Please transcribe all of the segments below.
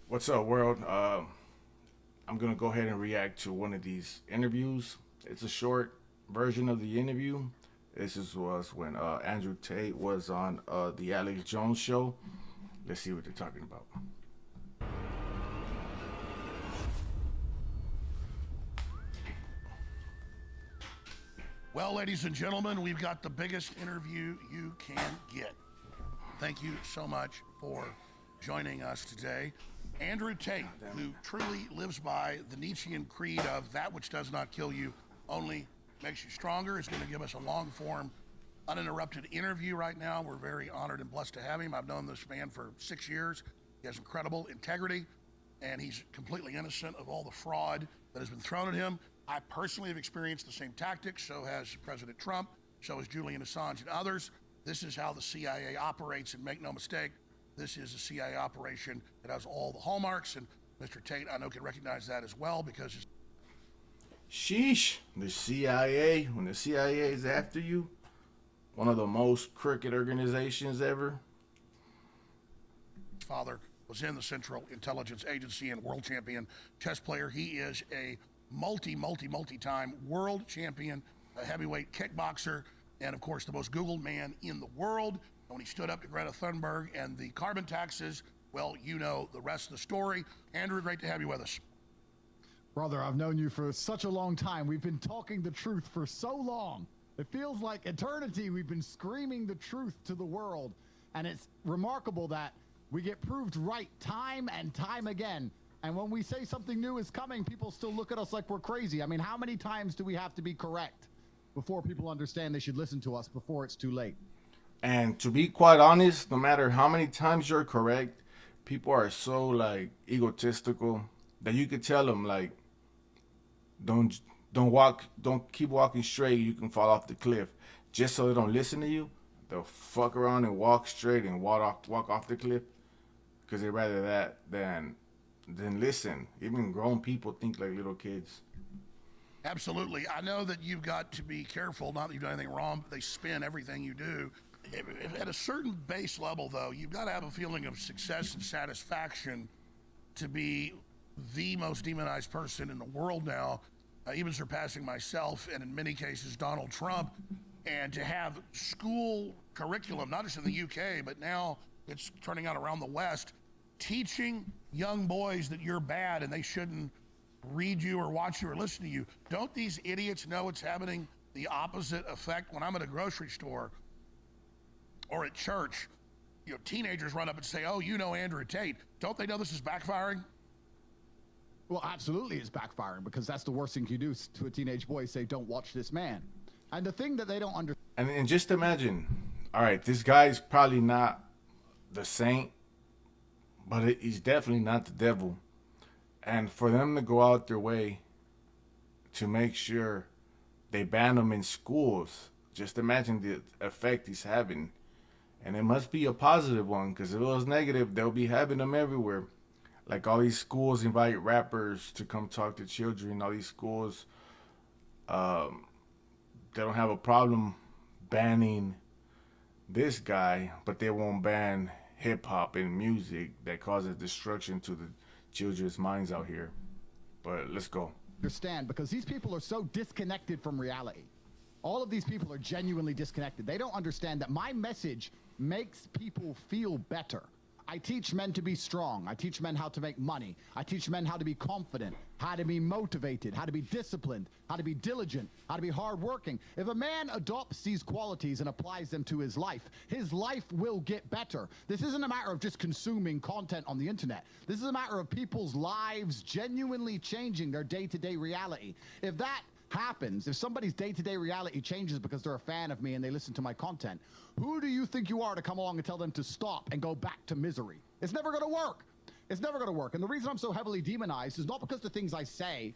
What's up, world? I'm gonna go ahead and react to one of these interviews. It's a short version of the interview. Was when Andrew Tate was on the Alex Jones show. Let's see what they're talking about. Well, ladies and gentlemen, we've got the biggest interview you can get. Thank you so much for joining us today. Andrew Tate, who truly lives by the Nietzschean creed of that which does not kill you only makes you stronger, is going to give us a long form, uninterrupted interview right now. We're very honored and blessed to have him. I've known this man for 6 years. He has incredible integrity, and he's completely innocent of all the fraud that has been thrown at him. I personally have experienced the same tactics. So has President Trump, so has Julian Assange and others. This is how the CIA operates, and make no mistake, this is a CIA operation that has all the hallmarks, and Mr. Tate, I know, can recognize that as well because his Sheesh, the CIA. When the CIA is after you, one of the most crooked organizations ever. father was in the Central Intelligence Agency and world champion chess player. He is a multi-time world champion, a heavyweight kickboxer, and of course the most Googled man in the world. And when he stood up to Greta Thunberg and the carbon taxes, well, you know the rest of the story. Andrew, great to have you with us. Brother, I've known you for such a long time. We've been talking the truth for so long. It feels like eternity. We've been screaming the truth to the world. And it's remarkable that we get proved right time and time again. And when we say something new is coming, people still look at us like we're crazy. I mean, how many times do we have to be correct before people understand they should listen to us before it's too late? And to be quite honest, no matter how many times you're correct, people are so like egotistical that you could tell them like, don't don't keep walking straight. You can fall off the cliff. Just so they don't listen to you, they'll fuck around and walk straight and walk off the cliff because they rather that than listen. Even grown people think like little kids. Absolutely. I know that you've got to be careful, not that you've done anything wrong, but they spin everything you do. At a certain base level, though, you've got to have a feeling of success and satisfaction to be the most demonized person in the world now, even surpassing myself and in many cases Donald Trump, and to have school curriculum, not just in the UK, but now it's turning out around the West, teaching young boys that you're bad and they shouldn't read you or watch you or listen to you. Don't these idiots know it's happening the opposite effect? When I'm at a grocery store or at church, you know, teenagers run up and say, "Oh, you know Andrew Tate." Don't they know this is backfiring? Well, absolutely it's backfiring, because that's the worst thing you do to a teenage boy, say, don't watch this man. And the thing that they don't understand. And just imagine, all right, this guy's probably not the saint, but he's definitely not the devil. And for them to go out their way to make sure they ban him in schools, just imagine the effect he's having. And it must be a positive one, because if it was negative, they'll be having them everywhere. Like all these schools invite rappers to come talk to children. All these schools, they don't have a problem banning this guy, but they won't ban hip hop and music that causes destruction to the children's minds out here. But let's go. Understand, because these people are so disconnected from reality. All of these people are genuinely disconnected. They don't understand that my message makes people feel better. I teach men to be strong. I teach men how to make money. I teach men how to be confident, how to be motivated, how to be disciplined, how to be diligent, how to be hardworking. If a man adopts these qualities and applies them to his life will get better. This isn't a matter of just consuming content on the internet. This is a matter of people's lives genuinely changing their day-to-day reality. If that happens, if somebody's day-to-day reality changes because they're a fan of me and they listen to my content, who do you think you are to come along and tell them to stop and go back to misery? It's never going to work. It's never going to work. And the reason I'm so heavily demonized is not because the things I say,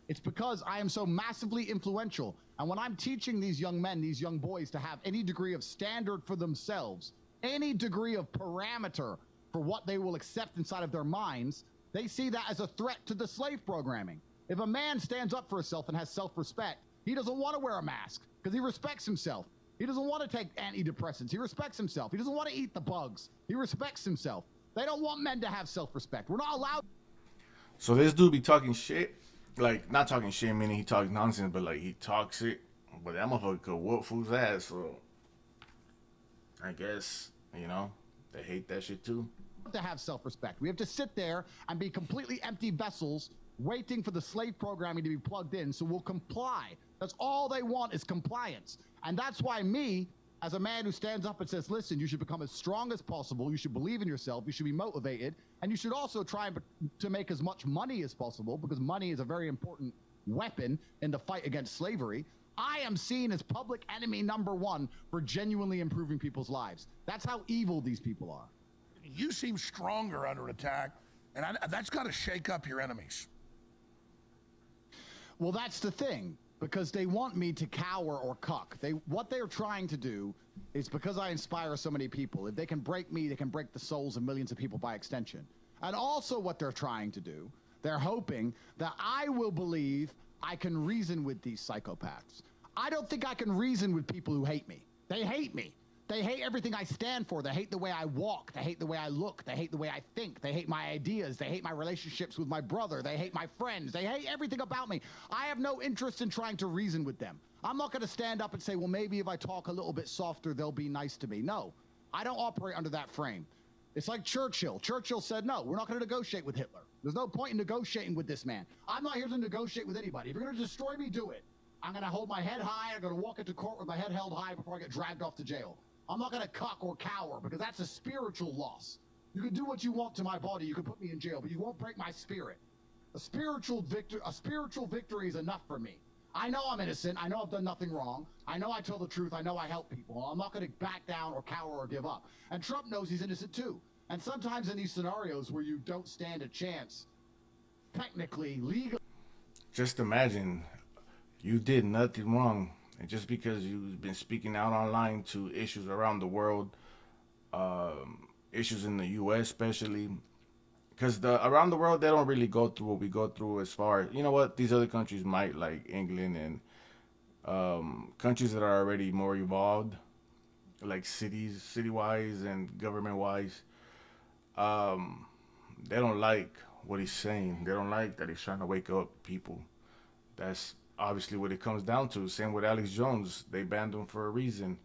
it's because I am so massively influential. And when I'm teaching these young men, these young boys, to have any degree of standard for themselves, any degree of parameter for what they will accept inside of their minds, they see that as a threat to the slave programming. If a man stands up for himself and has self-respect, he doesn't want to wear a mask because he respects himself. He doesn't want to take antidepressants. He respects himself. He doesn't want to eat the bugs. He respects himself. They don't want men to have self-respect. We're not allowed. So this dude be talking shit, like not talking shit, meaning he talks nonsense, but like he talks it. But that motherfucker could whoop fool's ass. So I guess they hate that shit too. To have self-respect. We have to sit there and be completely empty vessels waiting for the slave programming to be plugged in, so we'll comply. That's all they want, is compliance. And that's why me, as a man who stands up and says, listen, you should become as strong as possible, you should believe in yourself, you should be motivated, and you should also try to make as much money as possible, because money is a very important weapon in the fight against slavery. I am seen as public enemy number one for genuinely improving people's lives. That's how evil these people are. You seem stronger under attack, and that's got to shake up your enemies. Well, that's the thing, because they want me to cower or cuck. What they're trying to do is, because I inspire so many people, if they can break me, they can break the souls of millions of people by extension. And also what they're trying to do, they're hoping that I will believe I can reason with these psychopaths. I don't think I can reason with people who hate me. They hate me. They hate everything I stand for. They hate the way I walk. They hate the way I look. They hate the way I think. They hate my ideas. They hate my relationships with my brother. They hate my friends. They hate everything about me. I have no interest in trying to reason with them. I'm not going to stand up and say, well, maybe if I talk a little bit softer, they'll be nice to me. No, I don't operate under that frame. It's like Churchill. Churchill said, no, we're not going to negotiate with Hitler. There's no point in negotiating with this man. I'm not here to negotiate with anybody. If you're going to destroy me, do it. I'm going to hold my head high. I'm going to walk into court with my head held high before I get dragged off to jail. I'm not going to cuck or cower, because that's a spiritual loss. You can do what you want to my body. You can put me in jail, but you won't break my spirit. A spiritual victory is enough for me. I know I'm innocent. I know I've done nothing wrong. I know I tell the truth. I know I help people. I'm not going to back down or cower or give up. And Trump knows he's innocent too. And sometimes in these scenarios where you don't stand a chance, technically, legally. Just imagine you did nothing wrong. And just because you've been speaking out online to issues around the world, issues in the U.S. especially, because around the world, they don't really go through what we go through as far as, these other countries might, like England and countries that are already more evolved, like city-wise and government-wise. They don't like what he's saying. They don't like that he's trying to wake up people. That's obviously what it comes down to. Same with Alex Jones. They banned him for a reason.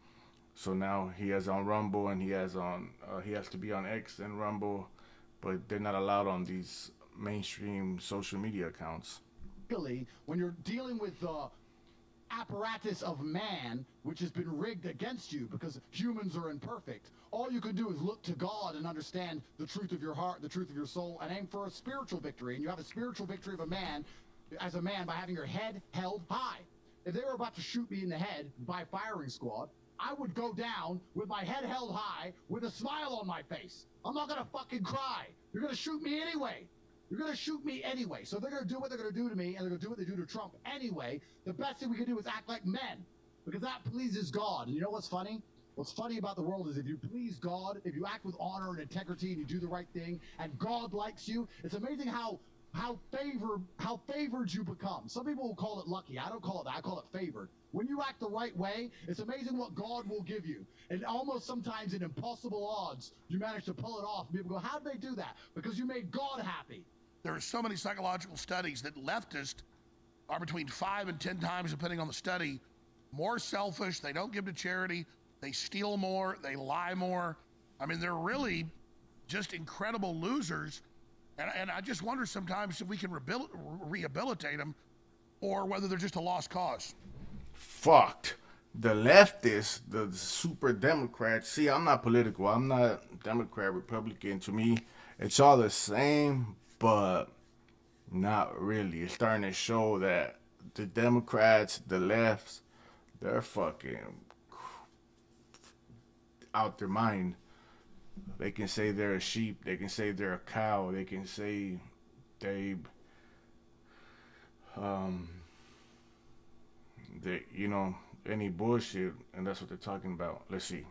So now he has on Rumble, and he has to be on X and Rumble, but they're not allowed on these mainstream social media accounts. When you're dealing with the apparatus of man, which has been rigged against you because humans are imperfect, all you can do is look to God and understand the truth of your heart, the truth of your soul, and aim for a spiritual victory. And you have a spiritual victory of a man, as a man, by having your head held high. If they were about to shoot me in the head by firing squad, I would go down with my head held high with a smile on my face. I'm not gonna fucking cry. You're gonna shoot me anyway. You're gonna shoot me anyway. So they're gonna do what they're gonna do to me, and they're gonna do what they do to Trump anyway. The best thing we can do is act like men, because that pleases God. And you know what's funny? What's funny about the world is, if you please God, if you act with honor and integrity, and you do the right thing, and God likes you, it's amazing how favored you become. Some people will call it lucky. I don't call it that. I call it favored. When you act the right way, it's amazing what God will give you. And almost sometimes in impossible odds, you manage to pull it off. And people go, how did they do that? Because you made God happy. There are so many psychological studies that leftists are between 5 and 10 times, depending on the study, more selfish. They don't give to charity. They steal more. They lie more. I mean, they're really just incredible losers. And I just wonder sometimes if we can rehabilitate them, or whether they're just a lost cause. Fucked. The leftists, the super Democrats. See, I'm not political. I'm not Democrat, Republican. To me, it's all the same, but not really. It's starting to show that the Democrats, the lefts, they're fucking out their mind. They can say they're a sheep. They can say they're a cow. They can say they any bullshit, and that's what they're talking about. Let's see.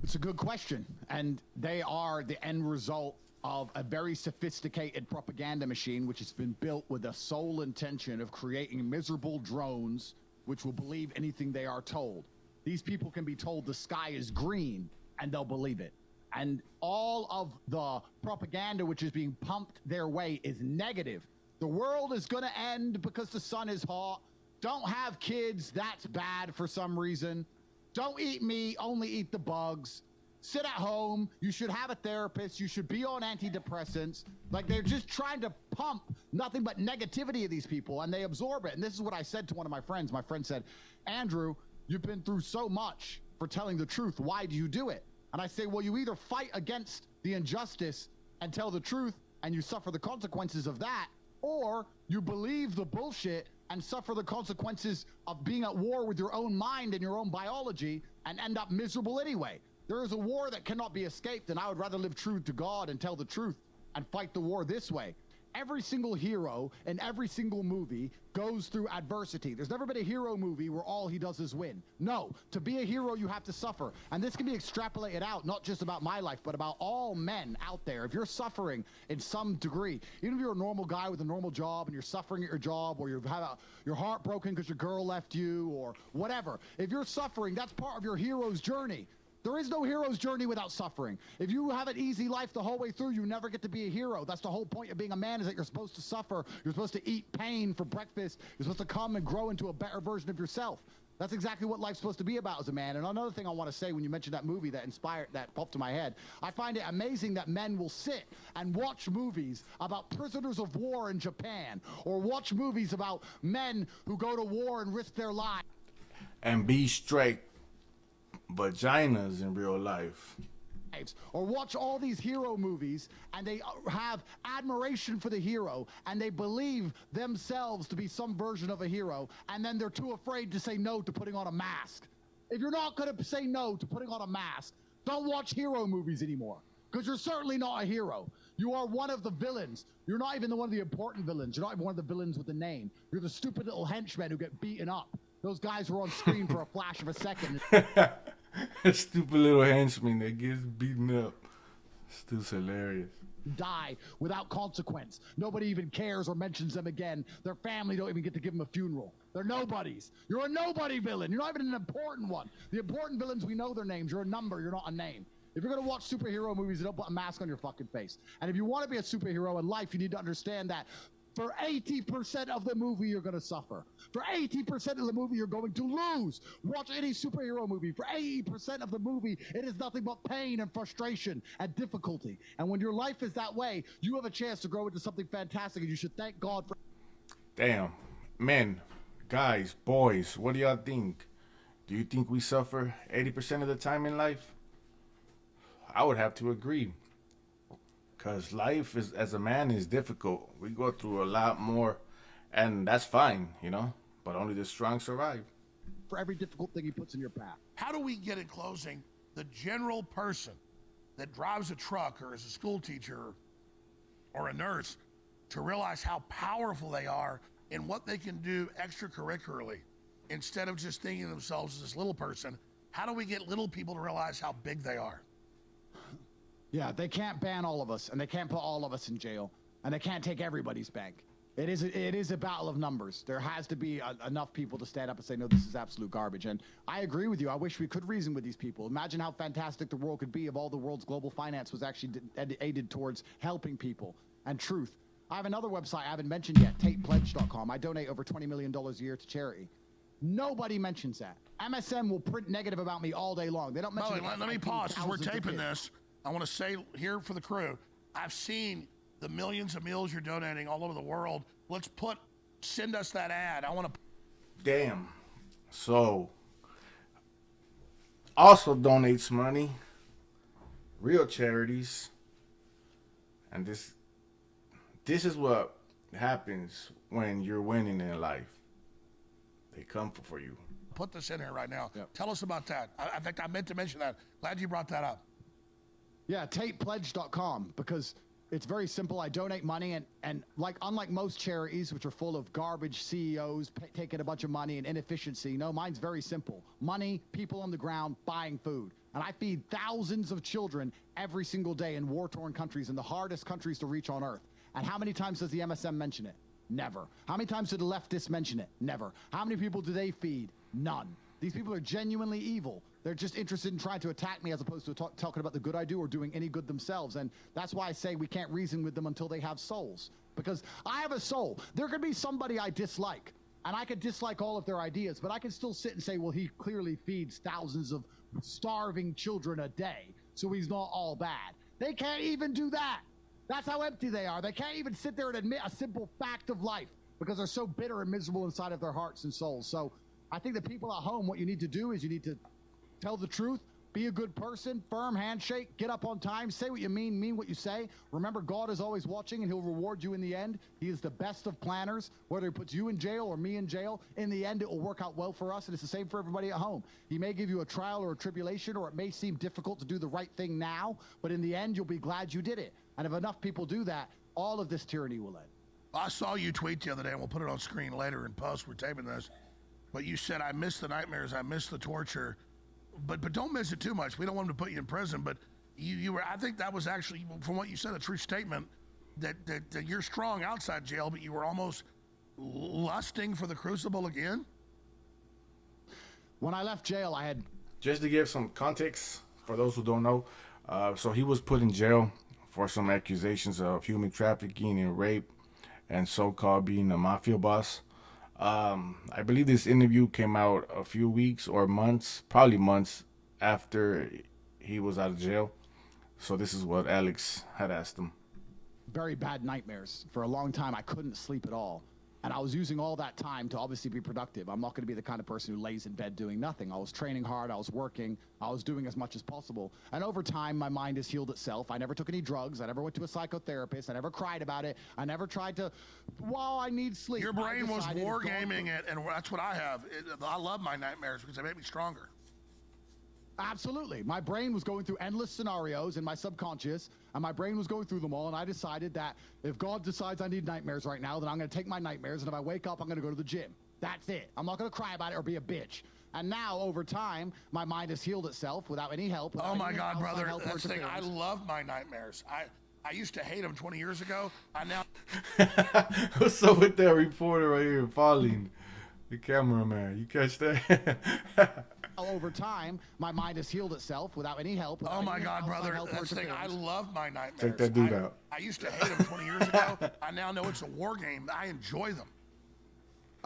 It's a good question, and they are the end result of a very sophisticated propaganda machine, which has been built with the sole intention of creating miserable drones which will believe anything they are told. These people can be told the sky is green, and they'll believe it. And all of the propaganda which is being pumped their way is negative. The world is going to end because the sun is hot. Don't have kids, that's bad for some reason. Don't eat meat, only eat the bugs. Sit at home. You should have a therapist. You should be on antidepressants. Like, they're just trying to pump nothing but negativity of these people, and they absorb it. And this is what I said to one of my friends. My friend said, Andrew, you've been through so much for telling the truth. Why do you do it? And I say, well, you either fight against the injustice and tell the truth, and you suffer the consequences of that, or you believe the bullshit and suffer the consequences of being at war with your own mind and your own biology and end up miserable anyway. There is a war that cannot be escaped, and I would rather live true to God and tell the truth and fight the war this way. Every single hero in every single movie goes through adversity. There's never been a hero movie where all he does is win. No, to be a hero, you have to suffer. And this can be extrapolated out, not just about my life, but about all men out there. If you're suffering in some degree, even if you're a normal guy with a normal job and you're suffering at your job, or you've had your heart broken because your girl left you, or whatever, if you're suffering, that's part of your hero's journey. There is no hero's journey without suffering. If you have an easy life the whole way through, you never get to be a hero. That's the whole point of being a man, is that you're supposed to suffer. You're supposed to eat pain for breakfast. You're supposed to come and grow into a better version of yourself. That's exactly what life's supposed to be about as a man. And another thing I want to say, when you mentioned that movie that popped to my head, I find it amazing that men will sit and watch movies about prisoners of war in Japan, or watch movies about men who go to war and risk their lives. And be straight vaginas in real life. Or watch all these hero movies, and they have admiration for the hero, and they believe themselves to be some version of a hero, and then they're too afraid to say no to putting on a mask. If you're not going to say no to putting on a mask, don't watch hero movies anymore, because you're certainly not a hero. You are one of the villains. You're not even one of the important villains. You're not even one of the villains with a name. You're the stupid little henchmen who get beaten up. Those guys who are on screen for a flash of a second. Stupid little henchman that gets beaten up. Still hilarious. Die without consequence. Nobody even cares or mentions them again. Their family don't even get to give them a funeral. They're nobodies. You're a nobody villain. You're not even an important one. The important villains, we know their names. You're a number. You're not a name. If you're going to watch superhero movies, don't put a mask on your fucking face. And if you want to be a superhero in life, you need to understand that for 80% of the movie, you're going to suffer. For 80% of the movie, you're going to lose. Watch any superhero movie. For 80% of the movie, it is nothing but pain and frustration and difficulty. And when your life is that way, you have a chance to grow into something fantastic, and you should thank God for... Damn. Men, guys, boys, what do y'all think? Do you think we suffer 80% of the time in life? I would have to agree. Because life is, as a man, is difficult. We go through a lot more, and that's fine, you know? But only the strong survive. For every difficult thing he puts in your path. How do we get, in closing, the general person that drives a truck or is a school teacher or a nurse to realize how powerful they are and what they can do extracurricularly, instead of just thinking of themselves as this little person? How do we get little people to realize how big they are? Yeah, they can't ban all of us, and they can't put all of us in jail, and they can't take everybody's bank. It is a battle of numbers. There has to be enough people to stand up and say, no, this is absolute garbage. And I agree with you. I wish we could reason with these people. Imagine how fantastic the world could be if all the world's global finance was actually aided towards helping people and truth. I have another website I haven't mentioned yet, TatePledge.com. I donate over $20 million a year to charity. Nobody mentions that. MSM will print negative about me all day long. They don't mention it. Let me pause, because we're taping this. I want to say here for the crew, I've seen the millions of meals you're donating all over the world. Send us that ad. I want to. Damn. So, also donates money, real charities, and this is what happens when you're winning in life. They come for you. Put this in here right now. Yep. Tell us about that. I think I meant to mention that. Glad you brought that up. Yeah, TatePledge.com, because it's very simple. I donate money, and unlike most charities, which are full of garbage CEOs taking a bunch of money and inefficiency, no, mine's very simple. Money, people on the ground, buying food. And I feed thousands of children every single day in war-torn countries, in the hardest countries to reach on earth. And how many times does the MSM mention it? Never. How many times do the leftists mention it? Never. How many people do they feed? None. These people are genuinely evil. They're just interested in trying to attack me as opposed to talking about the good I do or doing any good themselves. And that's why I say we can't reason with them until they have souls. Because I have a soul. There could be somebody I dislike, and I could dislike all of their ideas, but I can still sit and say, well, he clearly feeds thousands of starving children a day, so he's not all bad. They can't even do that. That's how empty they are. They can't even sit there and admit a simple fact of life because they're so bitter and miserable inside of their hearts and souls. So I think the people at home, what you need to do is you need to tell the truth, be a good person, firm handshake, get up on time, say what you mean what you say. Remember, God is always watching and he'll reward you in the end. He is the best of planners. Whether he puts you in jail or me in jail, in the end, it will work out well for us. And it's the same for everybody at home. He may give you a trial or a tribulation, or it may seem difficult to do the right thing now, but in the end, you'll be glad you did it. And if enough people do that, all of this tyranny will end. I saw you tweet the other day, and we'll put it on screen later in post. We're taping this. But you said, I miss the nightmares, I miss the torture. But don't miss it too much. We don't want them to put you in prison. But you were, I think that was actually, from what you said, a true statement that you're strong outside jail, but you were almost lusting for the crucible again. When I left jail, I had... Just to give some context for those who don't know, so he was put in jail for some accusations of human trafficking and rape and so-called being a mafia boss. I believe this interview came out a few weeks or months, probably months after he was out of jail. So this is what Alex had asked him. Very bad nightmares. For a long time, I couldn't sleep at all. And I was using all that time to obviously be productive. I'm not going to be the kind of person who lays in bed doing nothing. I was training hard. I was working. I was doing as much as possible. And over time, my mind has healed itself. I never took any drugs. I never went to a psychotherapist. I never cried about it. I never tried to, well, I need sleep. Your brain was wargaming it, and that's what I have. I love my nightmares because they make me stronger. Absolutely. My brain was going through endless scenarios in my subconscious, and my brain was going through them all, and I decided that if God decides I need nightmares right now, then I'm going to take my nightmares, and if I wake up, I'm going to go to the gym. That's it. I'm not going to cry about it or be a bitch. And now, over time, my mind has healed itself without any help. Oh, my God, brother. That's the thing. I love my nightmares. I used to hate them 20 years ago. I now... What's up with that reporter right here falling? The cameraman. You catch that? Over time, my mind has healed itself without any help. Oh my God, brother. That's the thing. I love my nightmares. Take that dude out. I used to hate them 20 years ago. I now know it's a war game. I enjoy them.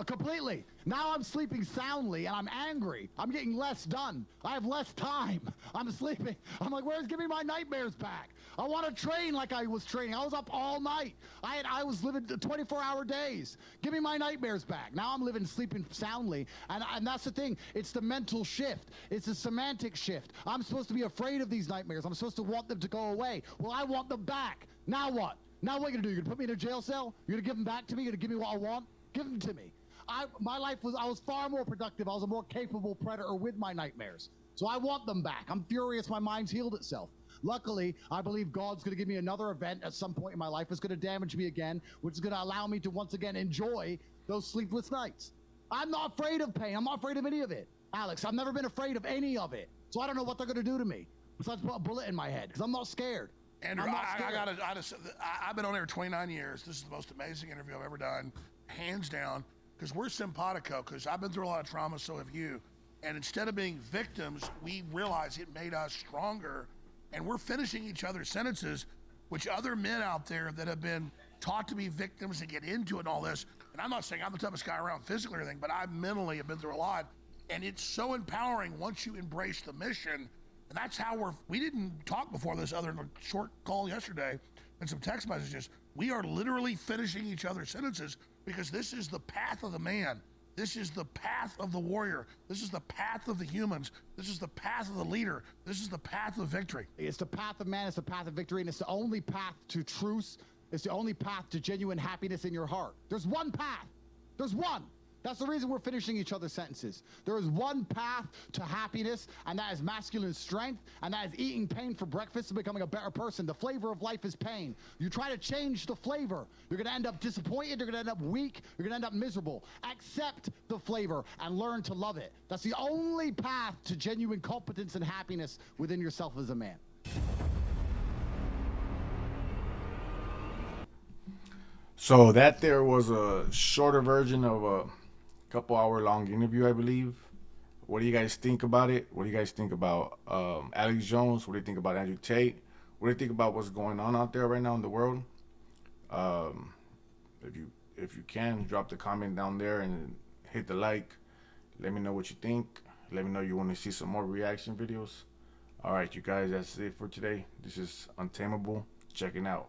Completely. Now I'm sleeping soundly and I'm angry. I'm getting less done. I have less time. I'm sleeping. I'm like, give me my nightmares back. I want to train like I was training. I was up all night. I was living 24-hour days. Give me my nightmares back. Now I'm sleeping soundly. And that's the thing. It's the mental shift. It's a semantic shift. I'm supposed to be afraid of these nightmares. I'm supposed to want them to go away. Well, I want them back. Now what? Now what are you going to do? You're going to put me in a jail cell? You're going to give them back to me? You're going to give me what I want? Give them to me. I was far more productive. I was a more capable predator with my nightmares. So I want them back. I'm furious my mind's healed itself. Luckily, I believe God's going to give me another event at some point in my life that's going to damage me again, which is going to allow me to once again enjoy those sleepless nights. I'm not afraid of pain. I'm not afraid of any of it. Alex, I've never been afraid of any of it. So I don't know what they're going to do to me besides put a bullet in my head because I'm not scared. Andrew, I've been on air 29 years. This is the most amazing interview I've ever done, hands down. Because we're simpatico, because I've been through a lot of trauma, so have you. And instead of being victims, we realize it made us stronger. And we're finishing each other's sentences, which other men out there that have been taught to be victims and get into it and all this. And I'm not saying I'm the toughest guy around physically or anything, but I mentally have been through a lot. And it's so empowering once you embrace the mission. And that's how we didn't talk before this other than a short call yesterday and some text messages. We are literally finishing each other's sentences because this is the path of the man. This is the path of the warrior. This is the path of the humans. This is the path of the leader. This is the path of victory. It's the path of man. It's the path of victory. And it's the only path to truth. It's the only path to genuine happiness in your heart. There's one path. There's one. That's the reason we're finishing each other's sentences. There is one path to happiness, and that is masculine strength, and that is eating pain for breakfast and becoming a better person. The flavor of life is pain. You try to change the flavor, you're going to end up disappointed, you're going to end up weak, you're going to end up miserable. Accept the flavor and learn to love it. That's the only path to genuine competence and happiness within yourself as a man. So that there was a shorter version of a couple hour long interview, I believe, What do you guys think about it? What do you guys think about Alex Jones? What do you think about Andrew Tate? What do you think about what's going on out there right now in the world? Um, if you can, drop the comment down there and hit the like. Let me know what you think. Let me know you want to see some more reaction videos. All right, you guys, that's it for today. This is Untamable checking out.